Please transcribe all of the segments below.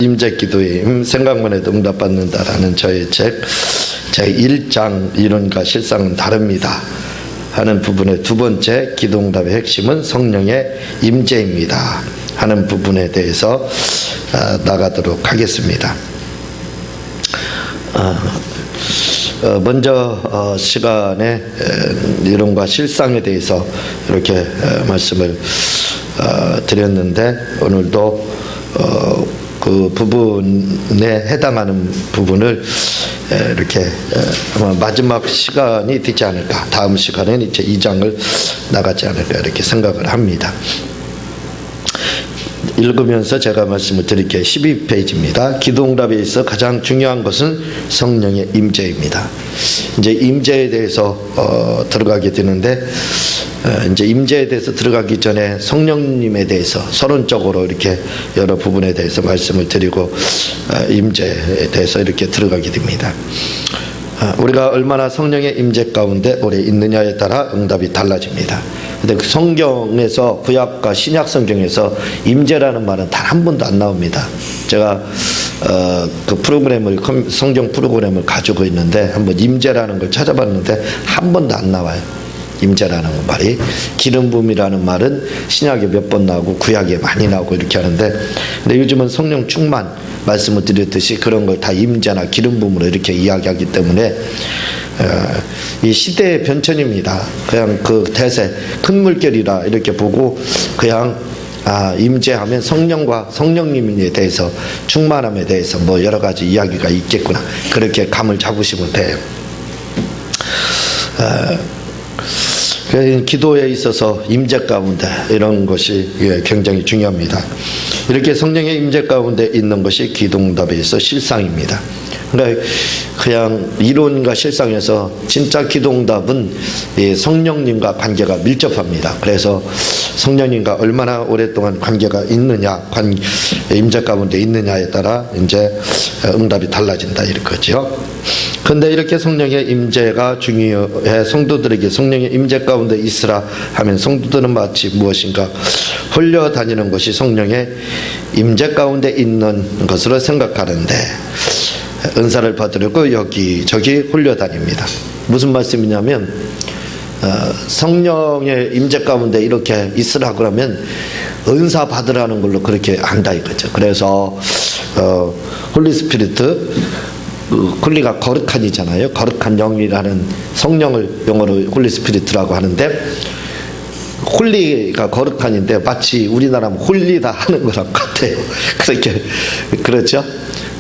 임재기도의 생각만 해도 응답받는다라는 저의 책 제1장 이론과 실상은 다릅니다 하는 부분의 두 번째 기도응답의 핵심은 성령의 임재입니다 하는 부분에 대해서 나가도록 하겠습니다. 먼저 시간에 이론과 실상에 대해서 이렇게 말씀을 드렸는데 오늘도 그 부분에 해당하는 부분을 이렇게 아마 마지막 시간이 되지 않을까, 다음 시간에는 이제 2장을 나가지 않을까 이렇게 생각을 합니다. 읽으면서 제가 말씀을 드릴게요. 12페이지입니다. 기도응답에 있어 가장 중요한 것은 성령의 임재입니다. 이제 임재에 대해서 들어가게 되는데, 이제 임재에 대해서 들어가기 전에 성령님에 대해서 서론적으로 이렇게 여러 부분에 대해서 말씀을 드리고 임재에 대해서 이렇게 들어가게 됩니다. 우리가 얼마나 성령의 임재 가운데 오래 있느냐에 따라 응답이 달라집니다. 근데 그 성경에서, 구약과 신약 성경에서 임재라는 말은 단 한 번도 안 나옵니다. 제가 그 프로그램을, 성경 프로그램을 가지고 있는데 한번 임재라는 걸 찾아봤는데 한 번도 안 나와요. 임재라는 말이. 기름 부음이라는 말은 신약에 몇 번 나오고 구약에 많이 나오고 이렇게 하는데, 근데 요즘은 성령 충만 말씀을 드렸듯이 그런 걸 다 임재나 기름 부음으로 이렇게 이야기하기 때문에 이 시대의 변천입니다. 그냥 그 대세 큰 물결이라 이렇게 보고 그냥 임재하면 성령과 성령님에 대해서, 충만함에 대해서 뭐 여러 가지 이야기가 있겠구나, 그렇게 감을 잡으시면 돼요. 기도에 있어서 임재 가운데 이런 것이 굉장히 중요합니다. 이렇게 성령의 임재 가운데 있는 것이 기도응답에 있어 실상입니다. 그러니까 그냥 이론과 실상에서 진짜 기도응답은 성령님과 관계가 밀접합니다. 그래서 성령님과 얼마나 오랫동안 관계가 있느냐, 임재 가운데 있느냐에 따라 이제 응답이 달라진다 이거죠. 그런데 이렇게 성령의 임재가 중요해 성도들에게 성령의 임재 가운데 있으라 하면 성도들은 마치 무엇인가 흘려다니는 것이 성령의 임재 가운데 있는 것으로 생각하는데, 은사를 받으려고 여기저기 흘려다닙니다. 무슨 말씀이냐면 성령의 임재 가운데 이렇게 있으라 그러면 은사 받으라는 걸로 그렇게 안다 이거죠. 그래서 홀리 스피리트, 홀리가 거룩한이잖아요. 거룩한 영이라는 성령을 영어로 홀리 스피리트라고 하는데, 홀리가 거룩한인데 마치 우리나라 홀리다 하는 거랑 같아요. 그렇게 그렇죠.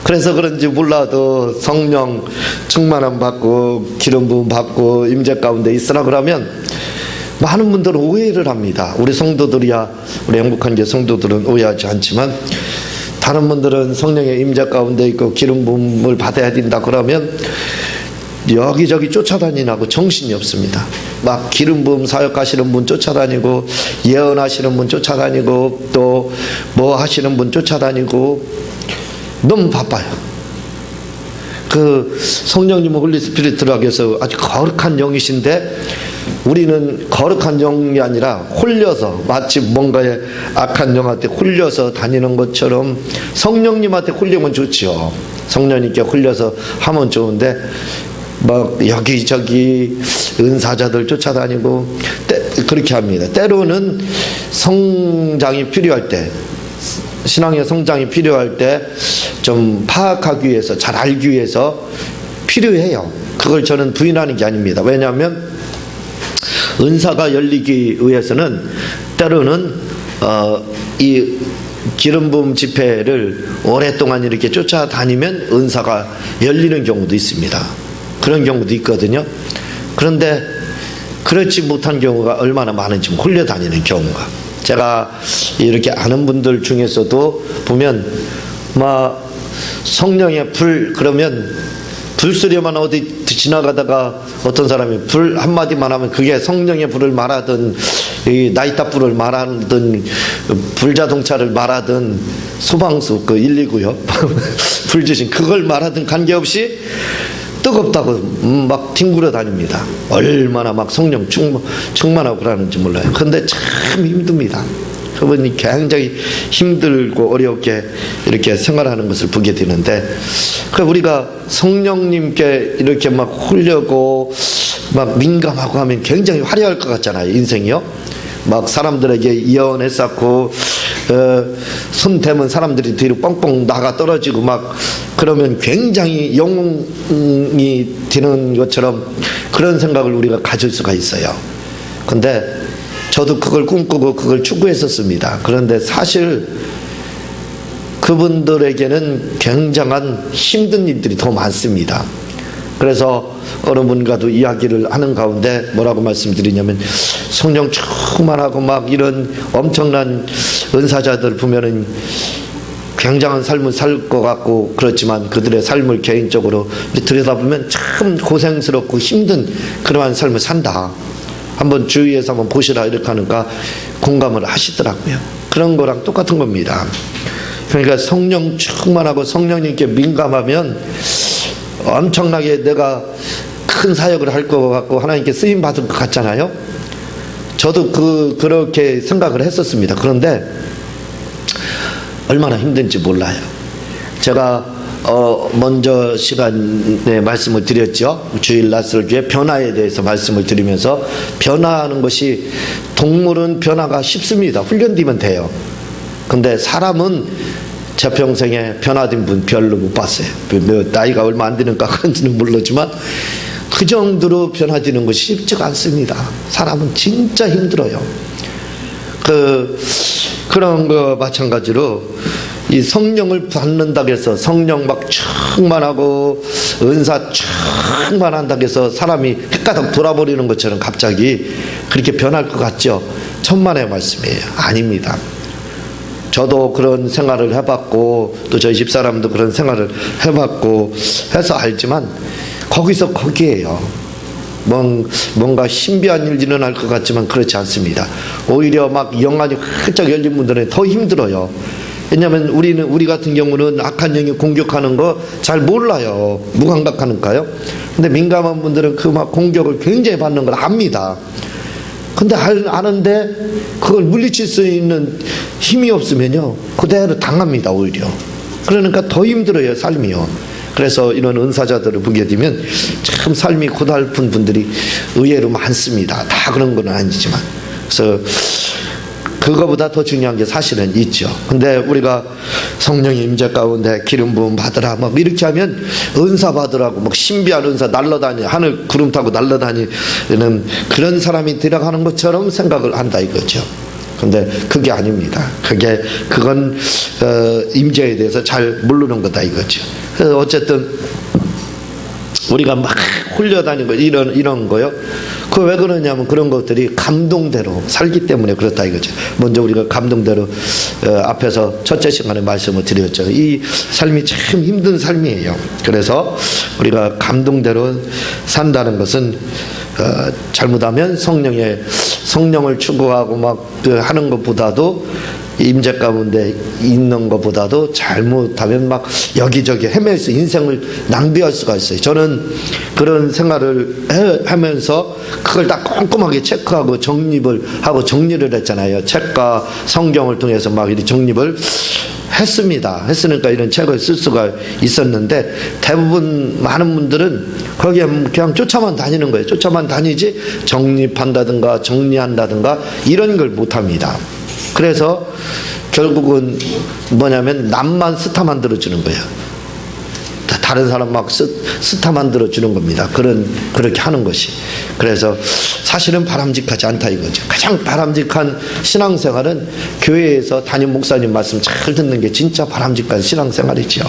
그래서 그런지 몰라도 성령 충만함 받고 기름 부음 받고 임재 가운데 있으라 그러면 많은 분들은 오해를 합니다. 우리 성도들이야, 우리 행복한 게 성도들은 오해하지 않지만, 다른 분들은 성령의 임재 가운데 있고 기름 부음을 받아야 된다 그러면 여기저기 쫓아다니고 정신이 없습니다. 막 기름 부음 사역하시는 분 쫓아다니고, 예언하시는 분 쫓아다니고, 또 뭐 하시는 분 쫓아다니고 너무 바빠요. 그 성령님은 홀리 스피리트라고 해서 아주 거룩한 영이신데, 우리는 거룩한 영이 아니라 홀려서, 마치 뭔가에 악한 영한테 홀려서 다니는 것처럼 성령님한테 홀리면 좋지요. 성령님께 홀려서 하면 좋은데 막 여기저기 은사자들 쫓아다니고 그렇게 합니다. 때로는 성장이 필요할 때, 신앙의 성장이 필요할 때 좀 파악하기 위해서, 잘 알기 위해서 필요해요. 그걸 저는 부인하는 게 아닙니다. 왜냐하면 은사가 열리기 위해서는 때로는 이 기름 부음 집회를 오랫동안 이렇게 쫓아다니면 은사가 열리는 경우도 있습니다. 그런 경우도 있거든요. 그런데 그렇지 못한 경우가 얼마나 많은지, 홀려다니는 경우가. 제가 이렇게 아는 분들 중에서도 보면 막 성령의 불 그러면 불소리만 어디 지나가다가 어떤 사람이 불 한마디만 하면 그게 성령의 불을 말하든 나이타 불을 말하든 불자동차를 말하든 소방수 그 119요 불 주신 그걸 말하든 관계없이 뜨겁다고 막 뒹굴어 다닙니다. 얼마나 막 성령 충만하고 그러는지 몰라요. 그런데 참 힘듭니다. 그분이 굉장히 힘들고 어렵게 이렇게 생활하는 것을 보게 되는데, 그 우리가 성령님께 이렇게 막 홀려고 막 민감하고 하면 굉장히 화려할 것 같잖아요, 인생이요. 막 사람들에게 예언에 쌓고 손 대면 사람들이 뒤로 뻥뻥 나가 떨어지고 막 그러면 굉장히 영웅이 되는 것처럼 그런 생각을 우리가 가질 수가 있어요. 근데 저도 그걸 꿈꾸고 그걸 추구했었습니다. 그런데 사실 그분들에게는 굉장한 힘든 일들이 더 많습니다. 그래서 어느 분과도 이야기를 하는 가운데 뭐라고 말씀드리냐면, 성령 충만하고 막 이런 엄청난 은사자들 보면은 굉장한 삶을 살 것 같고 그렇지만 그들의 삶을 개인적으로 들여다보면 참 고생스럽고 힘든 그러한 삶을 산다. 한번 주위에서 한번 보시라 이렇게 하니까 공감을 하시더라고요. 그런 거랑 똑같은 겁니다. 그러니까 성령 충만하고 성령님께 민감하면 엄청나게 내가 큰 사역을 할 것 같고 하나님께 쓰임 받을 것 같잖아요. 저도 그렇게 생각을 했었습니다. 그런데 얼마나 힘든지 몰라요. 제가 먼저 시간에 말씀을 드렸죠. 주일 낯설교회 변화에 대해서 말씀을 드리면서, 변화하는 것이, 동물은 변화가 쉽습니다. 훈련되면 돼요. 근데 사람은 제 평생에 변화된 분 별로 못 봤어요. 나이가 얼마 안 되니까 그런지는 모르지만 그 정도로 변화되는 것이 쉽지가 않습니다. 사람은 진짜 힘들어요. 그런 거 마찬가지로 이 성령을 받는다고 해서 성령 막 충만하고 은사 충만한다고 해서 사람이 헷가닥 돌아버리는 것처럼 갑자기 그렇게 변할 것 같죠? 천만의 말씀이에요. 아닙니다. 저도 그런 생활을 해봤고 또 저희 집사람도 그런 생활을 해봤고 해서 알지만 거기서 거기에요. 뭔가 신비한 일 일어날 것 같지만 그렇지 않습니다. 오히려 막 영안이 활짝 열린 분들은 더 힘들어요. 왜냐하면 우리 같은 경우는 악한 영이 공격하는 거 잘 몰라요. 무감각하니까요. 근데 민감한 분들은 그 막 공격을 굉장히 받는 걸 압니다. 근데 아는데 그걸 물리칠 수 있는 힘이 없으면요 그대로 당합니다. 오히려. 그러니까 더 힘들어요, 삶이요. 그래서 이런 은사자들을 보게 되면 참 삶이 고달픈 분들이 의외로 많습니다. 다 그런 건 아니지만. 그래서 그거보다 더 중요한 게 사실은 있죠. 근데 우리가 성령의 임재 가운데 기름 부음 받으라 막 이렇게 하면 은사 받으라고 막 신비한 은사 날라다니 하늘 구름 타고 날라다니는 그런 사람이 들어가는 것처럼 생각을 한다 이거죠. 근데 그게 아닙니다. 그건 임재에 대해서 잘 모르는 거다 이거죠. 그래서 어쨌든 우리가 막 홀려다니고 이런 거요. 그 왜 그러냐면 그런 것들이 감동대로 살기 때문에 그렇다 이거죠. 먼저 우리가 감동대로 앞에서 첫째 시간에 말씀을 드렸죠. 이 삶이 참 힘든 삶이에요. 그래서 우리가 감동대로 산다는 것은 잘못하면 성령을 추구하고 막 하는 것보다도 임재 가운데 있는 것보다도 잘못하면 막 여기저기 헤매서 인생을 낭비할 수가 있어요. 저는 그런 생활을 하면서 그걸 다 꼼꼼하게 체크하고 정립을 하고 정리를 했잖아요. 책과 성경을 통해서 막 이렇게 정립을 했으니까 이런 책을 쓸 수가 있었는데, 대부분 많은 분들은 거기에 그냥 쫓아만 다니는 거예요. 쫓아만 다니지 정립한다든가 정리한다든가 이런 걸 못합니다. 그래서 결국은 뭐냐면 남만 스타 만들어주는 거예요. 다른 사람 막 스타 만들어주는 겁니다. 그렇게 하는 것이. 그래서 사실은 바람직하지 않다 이거죠. 가장 바람직한 신앙생활은 교회에서 담임 목사님 말씀 잘 듣는 게 진짜 바람직한 신앙생활이죠.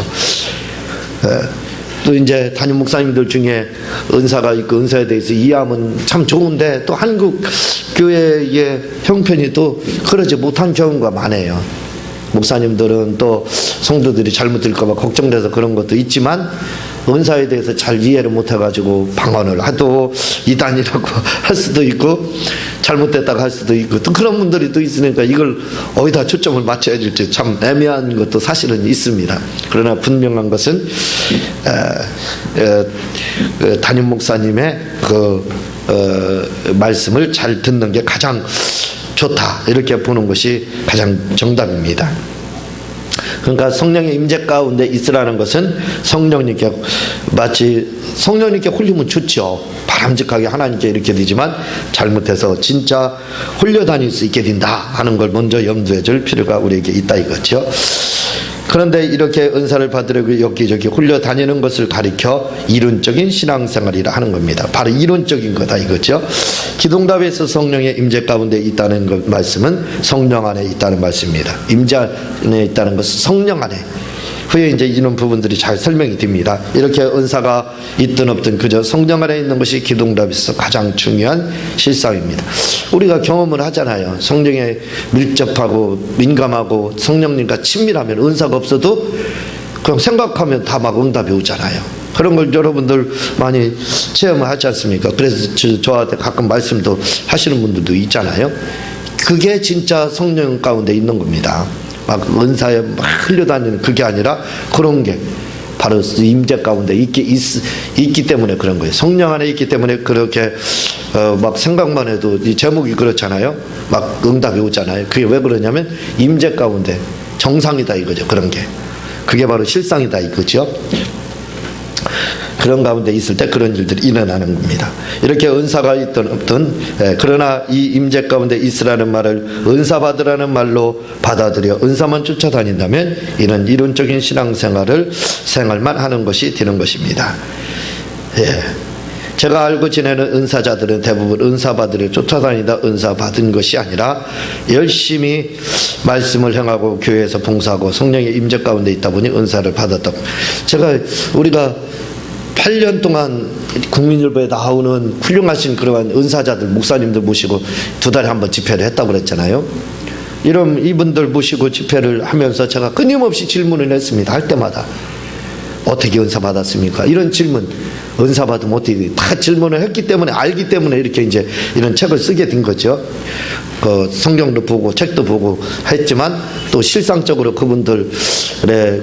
또 이제 담임 목사님들 중에 은사가 있고 은사에 대해서 이해하면 참 좋은데, 또 한국 교회의 형편이 또 그러지 못한 경우가 많아요. 목사님들은 또 성도들이 잘못 들을까 봐 걱정돼서 그런 것도 있지만, 은사에 대해서 잘 이해를 못해가지고 방언을 하도 이단이라고 할 수도 있고 잘못됐다고 할 수도 있고 또 그런 분들이 또 있으니까 이걸 어디다 초점을 맞춰야 될지 참 애매한 것도 사실은 있습니다. 그러나 분명한 것은 담임 목사님의 말씀을 잘 듣는 게 가장 좋다 이렇게 보는 것이 가장 정답입니다. 그러니까 성령의 임재 가운데 있으라는 것은 성령님께 마치 성령님께 홀리면 좋죠. 바람직하게 하나님께 이렇게 되지만 잘못해서 진짜 홀려 다닐 수 있게 된다 하는 걸 먼저 염두에 줄 필요가 우리에게 있다 이거죠. 그런데 이렇게 은사를 받으려고 여기저기 홀려 다니는 것을 가리켜 이론적인 신앙생활이라 하는 겁니다. 바로 이론적인 거다 이거죠. 기도응답에서 성령의 임재 가운데 있다는 것 말씀은 성령 안에 있다는 말씀입니다. 임재 안에 있다는 것은 성령 안에. 후에 이제 이런 부분들이 잘 설명이 됩니다. 이렇게 은사가 있든 없든 그저 성령 안에 있는 것이 기도응답에서 가장 중요한 실상입니다. 우리가 경험을 하잖아요. 성령에 밀접하고 민감하고 성령님과 친밀하면 은사가 없어도 그냥 생각하면 다 막 응답이 오잖아요. 그런 걸 여러분들 많이 체험을 하지 않습니까? 그래서 저한테 가끔 말씀도 하시는 분들도 있잖아요. 그게 진짜 성령 가운데 있는 겁니다. 막 은사에 막 흘려다니는 그게 아니라 그런 게 바로 임재 가운데 있기 때문에 그런 거예요. 성령 안에 있기 때문에 그렇게 막 생각만 해도 이 제목이 그렇잖아요. 막 응답이 오잖아요. 그게 왜 그러냐면 임재 가운데 정상이다 이거죠. 그런 게 그게 바로 실상이다 이거죠. 그런 가운데 있을 때 그런 일들이 일어나는 겁니다. 이렇게 은사가 있든 없든 그러나 이 임재 가운데 있으라는 말을 은사 받으라는 말로 받아들여 은사만 쫓아다닌다면 이는 이론적인 생활만 하는 것이 되는 것입니다. 제가 알고 지내는 은사자들은 대부분 은사 받으려 쫓아다니다 은사 받은 것이 아니라 열심히 말씀을 행하고 교회에서 봉사하고 성령의 임재 가운데 있다 보니 은사를 받았다. 우리가 8년 동안 국민일보에 나오는 훌륭하신 그러한 은사자들 목사님들 모시고 2달에 한 번 집회를 했다고 그랬잖아요. 이분들 모시고 집회를 하면서 제가 끊임없이 질문을 했습니다. 할 때마다 어떻게 은사 받았습니까? 이런 질문, 은사 받으면 어떻게, 다 질문을 했기 때문에, 알기 때문에 이렇게 이제 이런 책을 쓰게 된 거죠. 성경도 보고 책도 보고 했지만 또 실상적으로 그분들의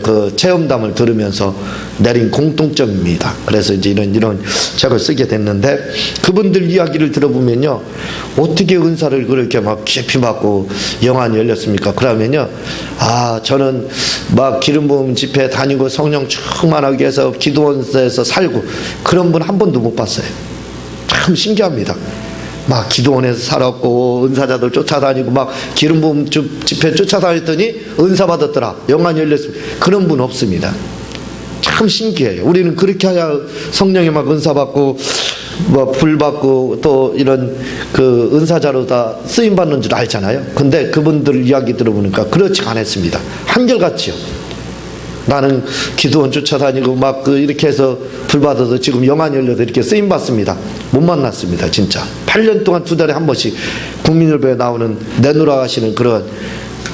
그 체험담을 들으면서 내린 공통점입니다. 그래서 이제 이런 책을 쓰게 됐는데 그분들 이야기를 들어보면요, 어떻게 은사를 그렇게 막 깊이 받고 영안이 열렸습니까? 그러면요, 저는 막 기름 부음 집회 다니고 성령 충만하게 해서 기도원에서 살고 그런 분 한 번도 못 봤어요. 참 신기합니다. 막 기도원에서 살았고 은사자들 쫓아다니고 막 기름 부음 집회 쫓아다녔더니 은사 받았더라, 영안이 열렸습니다. 그런 분 없습니다. 참 신기해요. 우리는 그렇게 해야 성령에 막 은사 받고 뭐 불 받고 또 이런 그 은사자로 다 쓰임 받는 줄 알잖아요. 근데 그분들 이야기 들어보니까 그렇지 않았습니다. 한결같지요. 나는 기도원 쫓아다니고 막 이렇게 해서 불 받아서 지금 영안이 열려서 이렇게 쓰임 받습니다. 못 만났습니다. 진짜 8년 동안 2달에 한 번씩 국민일보에 나오는 내노라 하시는 그런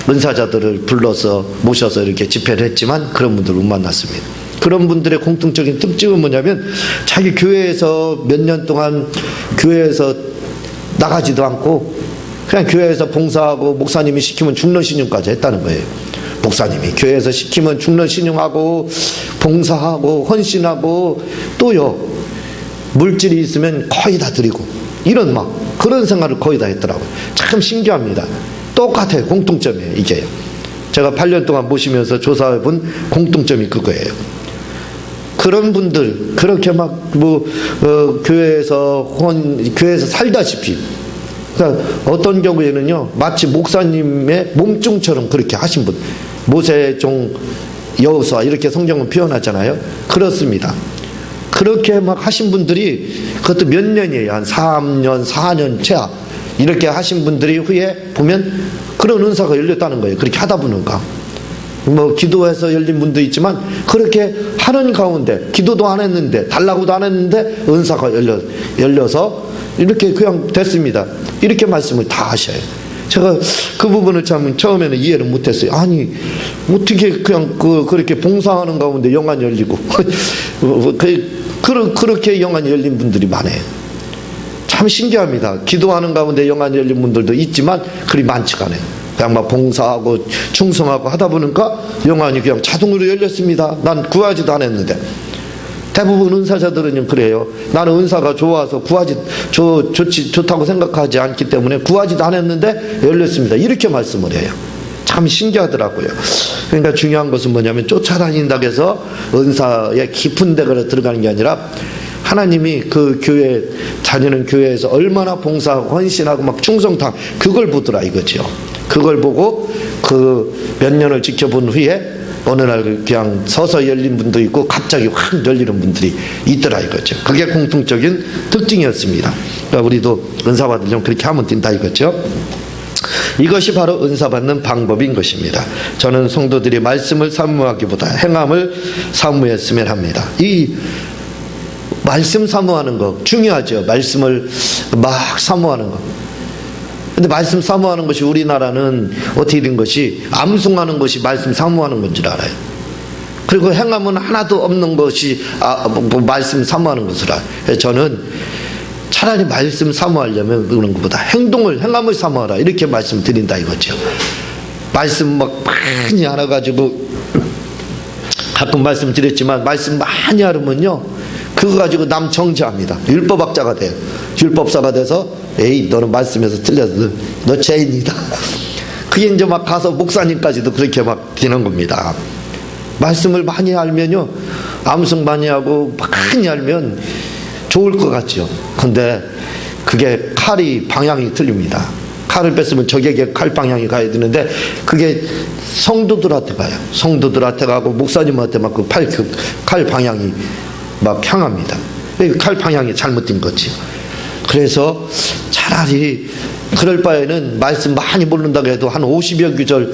은사자들을 불러서 모셔서 이렇게 집회를 했지만 그런 분들 못 만났습니다. 그런 분들의 공통적인 특징은 뭐냐면 자기 교회에서 몇 년 동안 교회에서 나가지도 않고 그냥 교회에서 봉사하고 목사님이 시키면 죽는 신용까지 했다는 거예요. 목사님이 교회에서 시키면 죽는 신용하고 봉사하고 헌신하고 또요 물질이 있으면 거의 다 드리고 이런 막 그런 생활을 거의 다 했더라고요. 참 신기합니다. 똑같아요. 공통점이에요. 이게요. 제가 8년 동안 모시면서 조사해본 공통점이 그거예요. 그런 분들 그렇게 막 교회에서 살다시피, 그러니까 어떤 경우에는요 마치 목사님의 몸종처럼 그렇게 하신 분, 모세의 종 여호수아 이렇게 성경은 표현하잖아요. 그렇습니다. 그렇게 막 하신 분들이 그것도 몇 년이에요. 한 3년 4년 최하 이렇게 하신 분들이 후에 보면 그런 은사가 열렸다는 거예요. 그렇게 하다 보니까 기도해서 열린 분도 있지만 그렇게 하는 가운데 기도도 안 했는데 달라고도 안 했는데 은사가 열려서 이렇게 그냥 됐습니다. 이렇게 말씀을 다 하셔요. 제가 그 부분을 참 처음에는 이해를 못했어요. 아니 어떻게 그냥 그렇게 봉사하는 가운데 영안이 열리고 그렇게 영안이 열린 분들이 많아요. 참 신기합니다. 기도하는 가운데 영안이 열린 분들도 있지만 그리 많지가 않아요. 그냥 막 봉사하고 충성하고 하다 보니까 영안이 그냥 자동으로 열렸습니다. 난 구하지도 않았는데 대부분 은사자들은 그래요. 나는 은사가 좋아서 좋다고 생각하지 않기 때문에 구하지도 않았는데 열렸습니다. 이렇게 말씀을 해요. 참 신기하더라고요. 그러니까 중요한 것은 뭐냐면 쫓아다닌다고 해서 은사의 깊은 데가 들어가는 게 아니라 하나님이 그 교회 다니는 교회에서 얼마나 봉사하고 헌신하고 막 충성탐, 그걸 보더라 이거죠. 그걸 보고 그 몇 년을 지켜본 후에 어느 날 그냥 서서 열린 분도 있고 갑자기 확 열리는 분들이 있더라 이거죠. 그게 공통적인 특징이었습니다. 그러니까 우리도 은사 받으려면 그렇게 하면 된다 이거죠. 이것이 바로 은사 받는 방법인 것입니다. 저는 성도들이 말씀을 사모하기보다 행함을 사모했으면 합니다. 이 말씀 사모하는 거 중요하죠. 말씀을 막 사모하는 거. 근데 말씀 사모하는 것이 우리나라는 어떻게 된 것이 암송하는 것이 말씀 사모하는 건 줄 알아요. 그리고 행함은 하나도 없는 것이 말씀 사모하는 것을 알아요. 저는 차라리 말씀 사모하려면 그런 것보다 행함을 사모하라 이렇게 말씀드린다 이거죠. 말씀 막 많이 알아가지고 가끔 말씀드렸지만 말씀 많이 알으면요 그거 가지고 남 정죄합니다. 율법학자가 돼요. 율법사가 돼서 에이 너는 말씀에서 틀렸어. 너 죄인이다. 그게 이제 막 가서 목사님까지도 그렇게 막 되는 겁니다. 말씀을 많이 알면요 암송 많이 하고 많이 알면 좋을 것 같죠. 근데 그게 칼이 방향이 틀립니다. 칼을 뺐으면 적에게 칼 방향이 가야 되는데 그게 성도들한테 가요. 성도들한테 가고 목사님한테 막 그 칼 방향이 막 향합니다. 칼 방향이 잘못된 거지. 그래서 차라리 그럴 바에는 말씀 많이 모른다고 해도 한 50여 구절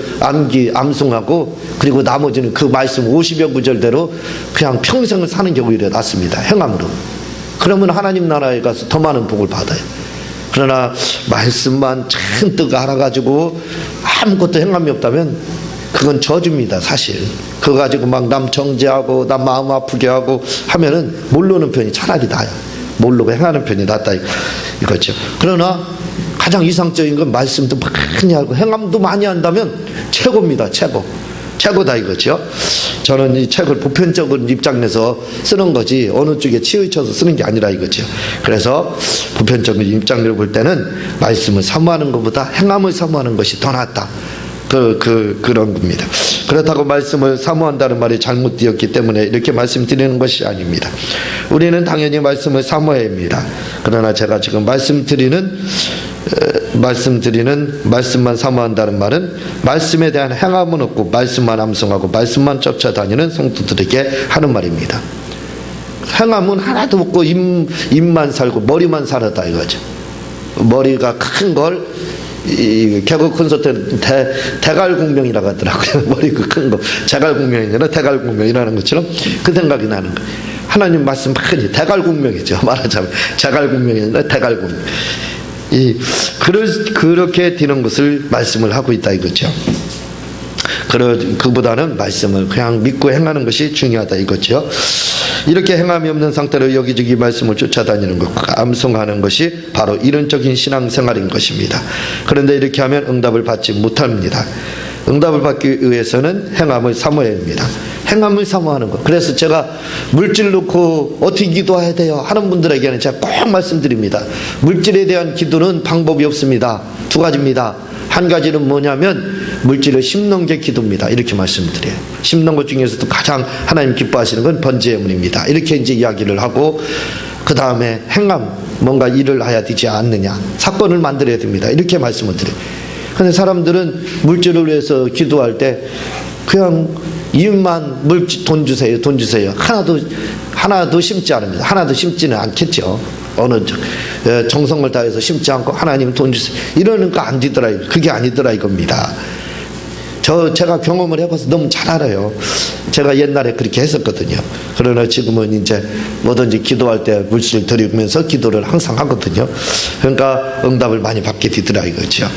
암송하고 그리고 나머지는 그 말씀 50여 구절대로 그냥 평생을 사는 게 오히려 낫습니다. 행함으로. 그러면 하나님 나라에 가서 더 많은 복을 받아요. 그러나 말씀만 잔뜩 알아가지고 아무것도 행함이 없다면 그건 저주입니다. 사실 그거 가지고 막 남 정죄하고 남 마음 아프게 하고 하면은 모르는 편이 차라리 나아요. 모르고 행하는 편이 낫다 이거죠. 그러나 가장 이상적인 건 말씀도 많이 알고 행함도 많이 한다면 최고입니다. 최고다 이거죠. 저는 이 책을 보편적인 입장에서 쓰는 거지 어느 쪽에 치우쳐서 쓰는 게 아니라 이거죠. 그래서 보편적인 입장으로 볼 때는 말씀을 사모하는 것보다 행함을 사모하는 것이 더 낫다. 그런 겁니다. 그렇다고 말씀을 사모한다는 말이 잘못되었기 때문에 이렇게 말씀드리는 것이 아닙니다. 우리는 당연히 말씀을 사모해야 합니다. 그러나 제가 지금 말씀드리는 말씀만 사모한다는 말은 말씀에 대한 행함은 없고 말씀만 암송하고 말씀만 쫓아다니는 성도들에게 하는 말입니다. 행함은 하나도 없고 입만 살고 머리만 살았다 이거죠. 머리가 큰 걸 개그 콘서트 대갈공명이라고 하더라고요. 머리가 큰 거 제갈공명이 아니라 대갈공명이라는 것처럼 그 생각이 나는 거예요. 하나님 말씀 많이 대갈공명이죠. 말하자면 제갈공명이 아니라 대갈공명. 그렇게 되는 것을 말씀을 하고 있다 이거죠. 그보다는 말씀을 그냥 믿고 행하는 것이 중요하다 이거죠. 이렇게 행함이 없는 상태로 여기저기 말씀을 쫓아다니는 것과 암송하는 것이 바로 이론적인 신앙생활인 것입니다. 그런데 이렇게 하면 응답을 받지 못합니다. 응답을 받기 위해서는 행함을 사모해야 합니다. 행함을 사모하는 것. 그래서 제가 물질 놓고 어떻게 기도해야 돼요 하는 분들에게는 제가 꼭 말씀드립니다. 물질에 대한 기도는 방법이 없습니다. 두 가지입니다. 한 가지는 뭐냐면 물질을 심는 게 기도입니다. 이렇게 말씀드려요. 심는 것 중에서도 가장 하나님 기뻐하시는 건 번제문입니다. 이렇게 이제 이야기를 하고 그 다음에 행함, 뭔가 일을 해야 되지 않느냐, 사건을 만들어야 됩니다. 이렇게 말씀을 드려요. 그런데 사람들은 물질을 위해서 기도할 때 그냥 이웃만 돈 주세요, 돈 주세요. 하나도 심지 않습니다. 하나도 심지는 않겠죠. 어느 정성을 다해서 심지 않고 하나님 돈 주세요. 이러는 거 안 되더라. 그게 아니더라 이겁니다. 제가 경험을 해봐서 너무 잘 알아요. 제가 옛날에 그렇게 했었거든요. 그러나 지금은 이제 뭐든지 기도할 때 물질을 드리면서 기도를 항상 하거든요. 그러니까 응답을 많이 받게 되더라 이거죠.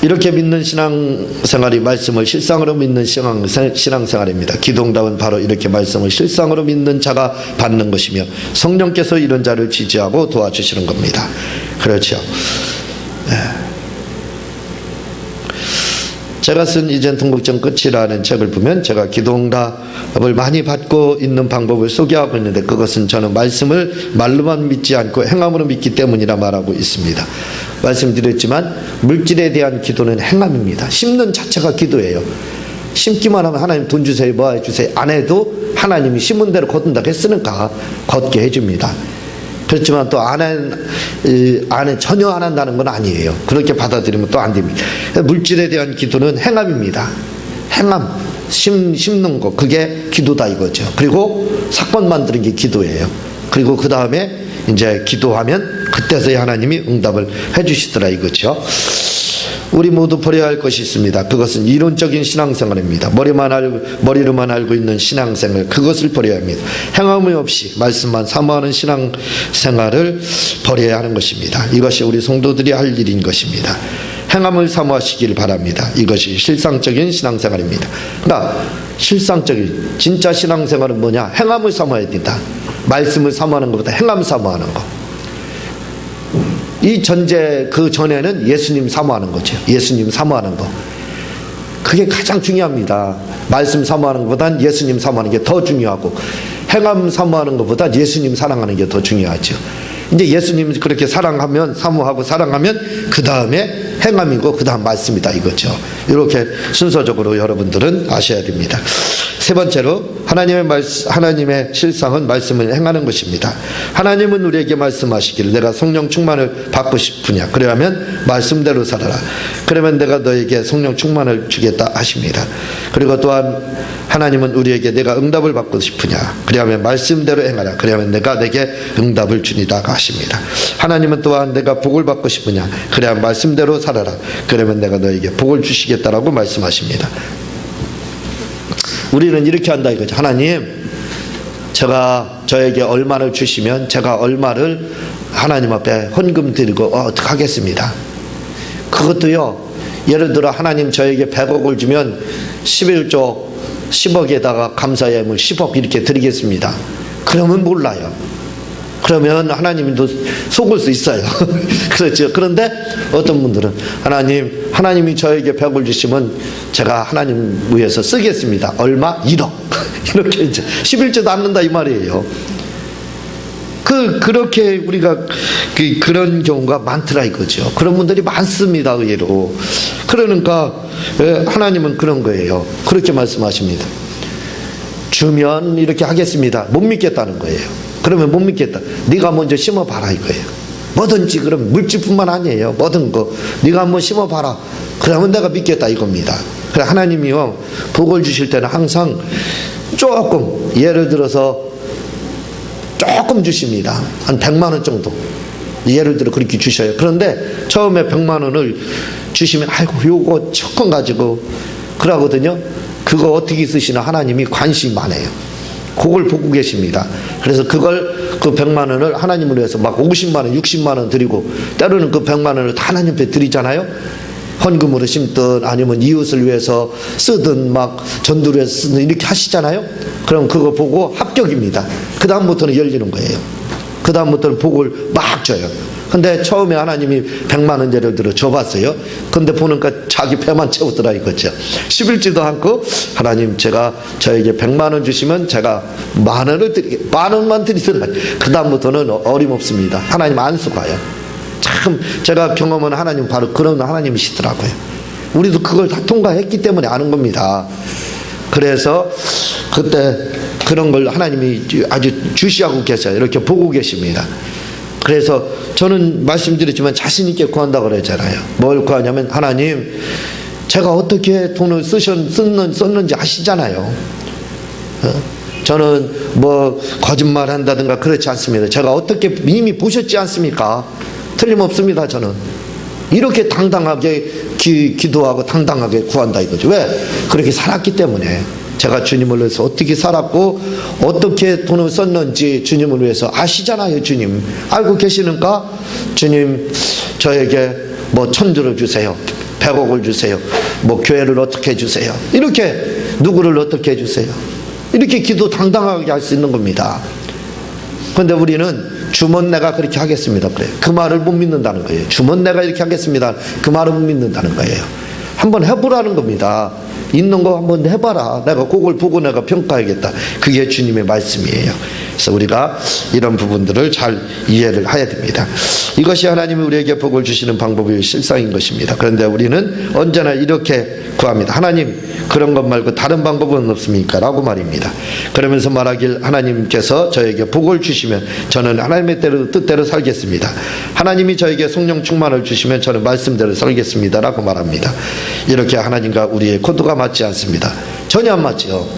이렇게 믿는 신앙생활이 말씀을 실상으로 믿는 신앙생활입니다. 기도응답은 바로 이렇게 말씀을 실상으로 믿는 자가 받는 것이며 성령께서 이런 자를 지지하고 도와주시는 겁니다. 그렇죠. 제가 쓴 이젠 통곡전 끝이라는 책을 보면 제가 기도응답을 많이 받고 있는 방법을 소개하고 있는데, 그것은 저는 말씀을 말로만 믿지 않고 행함으로 믿기 때문이라 말하고 있습니다. 말씀드렸지만 물질에 대한 기도는 행함입니다. 심는 자체가 기도예요. 심기만 하면 하나님 돈 주세요, 뭐 해주세요 안 해도 하나님이 심은 대로 거둔다고 했으니까 걷게 해줍니다. 그렇지만 또 안에 전혀 안 한다는 건 아니에요. 그렇게 받아들이면 또 안 됩니다. 물질에 대한 기도는 행함입니다. 행함, 심는 거, 그게 기도다 이거죠. 그리고 사건 만드는 게 기도예요. 그리고 그 다음에 이제 기도하면 그때서야 하나님이 응답을 해주시더라 이거죠. 우리 모두 버려야 할 것이 있습니다. 그것은 이론적인 신앙생활입니다. 머리로만 알고 있는 신앙생활, 그것을 버려야 합니다. 행함이 없이 말씀만 사모하는 신앙생활을 버려야 하는 것입니다. 이것이 우리 성도들이 할 일인 것입니다. 행함을 사모하시길 바랍니다. 이것이 실상적인 신앙생활입니다. 그러니까 실상적인 진짜 신앙생활은 뭐냐? 행함을 사모해야 된다. 말씀을 사모하는 것보다 행함을 사모하는 것. 이 전제, 그 전에는 예수님 사모하는 거죠. 예수님 사모하는 거. 그게 가장 중요합니다. 말씀 사모하는 것보단 예수님 사모하는 게 더 중요하고, 행함 사모하는 것보다 예수님 사랑하는 게 더 중요하죠. 이제 예수님 그렇게 사랑하면, 사모하고 사랑하면 그 다음에 행함이고 그 다음 말씀이다 이거죠. 이렇게 순서적으로 여러분들은 아셔야 됩니다. 세 번째로 하나님의 실상은 말씀을 행하는 것입니다. 하나님은 우리에게 말씀하시기를 내가 성령 충만을 받고 싶으냐? 그러면 말씀대로 살아라. 그러면 내가 너에게 성령 충만을 주겠다 하십니다. 그리고 또한 하나님은 우리에게 내가 응답을 받고 싶으냐? 그러면 말씀대로 행하라. 그러면 내가 내게 응답을 주리라 하십니다. 하나님은 또한 내가 복을 받고 싶으냐? 그래야 말씀대로 살아라. 그러면 내가 너에게 복을 주시겠다라고 말씀하십니다. 우리는 이렇게 한다 이거죠. 하나님, 저에게 얼마를 주시면 제가 얼마를 하나님 앞에 헌금 드리고 어떻게 하겠습니다. 그것도요, 예를 들어 하나님 저에게 100억을 주면 11조 10억에다가 감사의 예물 10억 이렇게 드리겠습니다. 그러면 몰라요. 그러면 하나님도 속을 수 있어요. 그렇죠. 그런데 어떤 분들은 하나님이 저에게 100을 주시면 제가 하나님 위해서 쓰겠습니다. 얼마? 1억. 이렇게 이제 11조도 않는다 이 말이에요. 그렇게 우리가 그런 경우가 많더라 이거죠. 그런 분들이 많습니다, 의외로. 그러니까 하나님은 그런 거예요. 그렇게 말씀하십니다. 주면 이렇게 하겠습니다. 못 믿겠다는 거예요. 그러면 못 믿겠다. 네가 먼저 심어봐라 이거예요. 뭐든지, 그럼 물질뿐만 아니에요. 뭐든 거 네가 한번 심어봐라. 그러면 내가 믿겠다 이겁니다. 그래, 하나님이요 복을 주실 때는 항상 조금, 예를 들어서 조금 주십니다. 한 100만 원 정도. 예를 들어 그렇게 주셔요. 그런데 처음에 100만 원을 주시면 아이고 요거 조금 가지고 그러거든요. 그거 어떻게 쓰시나 하나님이 관심이 많아요. 그걸 보고 계십니다. 그래서 그 100만 원을 하나님을 위해서 막 50만 원, 60만 원 드리고, 때로는 그 100만 원을 다 하나님 앞에 드리잖아요. 헌금으로 심든 아니면 이웃을 위해서 쓰든 막 전도를 위해서 쓰든 이렇게 하시잖아요. 그럼 그거 보고 합격입니다. 그 다음부터는 열리는 거예요. 그 다음부터는 복을 막 줘요. 근데 처음에 하나님이 100만 원 예를 들어 줘봤어요. 근데 보니까 자기 배만 채우더라 이거죠. 11지도 않고 하나님 저에게 100만 원 주시면 제가 만 원만 드리더라. 그 다음부터는 어림없습니다. 하나님 안수가요. 참 제가 경험은 하나님 바로 그런 하나님이시더라고요. 우리도 그걸 다 통과했기 때문에 아는 겁니다. 그래서 그때 그런 걸 하나님이 아주 주시하고 계셔요. 이렇게 보고 계십니다. 그래서 저는 말씀드렸지만 자신 있게 구한다고 그랬잖아요. 뭘 구하냐면, 하나님 제가 어떻게 돈을 썼는지 아시잖아요. 저는 뭐 거짓말 한다든가 그렇지 않습니다. 제가 어떻게 이미 보셨지 않습니까? 틀림없습니다. 저는 이렇게 당당하게 기도하고 당당하게 구한다 이거죠. 왜? 그렇게 살았기 때문에. 제가 주님을 위해서 어떻게 살았고 어떻게 돈을 썼는지 주님을 위해서 아시잖아요. 주님 알고 계시니까, 주님 저에게 뭐 1000조를 주세요, 100억을 주세요, 뭐 교회를 어떻게 해주세요, 이렇게 누구를 어떻게 해주세요, 이렇게 기도 당당하게 할 수 있는 겁니다. 그런데 우리는 주면 내가 그렇게 하겠습니다 그래. 그 말을 못 믿는다는 거예요. 주면 내가 이렇게 하겠습니다, 그 말을 못 믿는다는 거예요. 한번 해보라는 겁니다. 있는 거 한번 해봐라. 내가 그걸 보고 내가 평가하겠다. 그게 주님의 말씀이에요. 그래서 우리가 이런 부분들을 잘 이해를 해야 됩니다. 이것이 하나님이 우리에게 복을 주시는 방법의 실상인 것입니다. 그런데 우리는 언제나 이렇게 구합니다. 하나님, 그런 것 말고 다른 방법은 없습니까? 라고 말입니다. 그러면서 말하길, 하나님께서 저에게 복을 주시면 저는 하나님의 뜻대로 살겠습니다. 하나님이 저에게 성령 충만을 주시면 저는 말씀대로 살겠습니다. 라고 말합니다. 이렇게 하나님과 우리의 코드가 맞지 않습니다. 전혀 안 맞죠.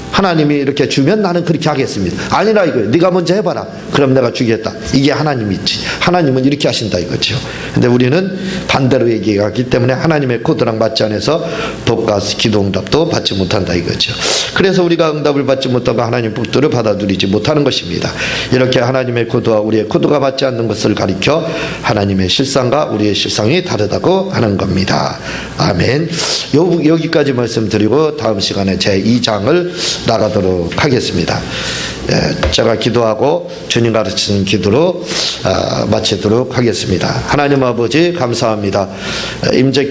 하나님이 이렇게 주면 나는 그렇게 하겠습니다. 아니라 이거예요. 네가 먼저 해봐라. 그럼 내가 주겠다. 이게 하나님이 있지. 하나님은 이렇게 하신다 이거죠. 근데 우리는 반대로 얘기하기 때문에 하나님의 코드랑 맞지 않아서 복과 기도 응답도 받지 못한다 이거죠. 그래서 우리가 응답을 받지 못하고 하나님 복들을 받아 누리지 못하는 것입니다. 이렇게 하나님의 코드와 우리의 코드가 맞지 않는 것을 가리켜 하나님의 실상과 우리의 실상이 다르다고 하는 겁니다. 아멘. 여기까지 말씀드리고 다음 시간에 제 2장을 나가도록 하겠습니다. 제가 기도하고 주님 가르치는 기도로 마치도록 하겠습니다. 하나님 아버지 감사합니다. 임재기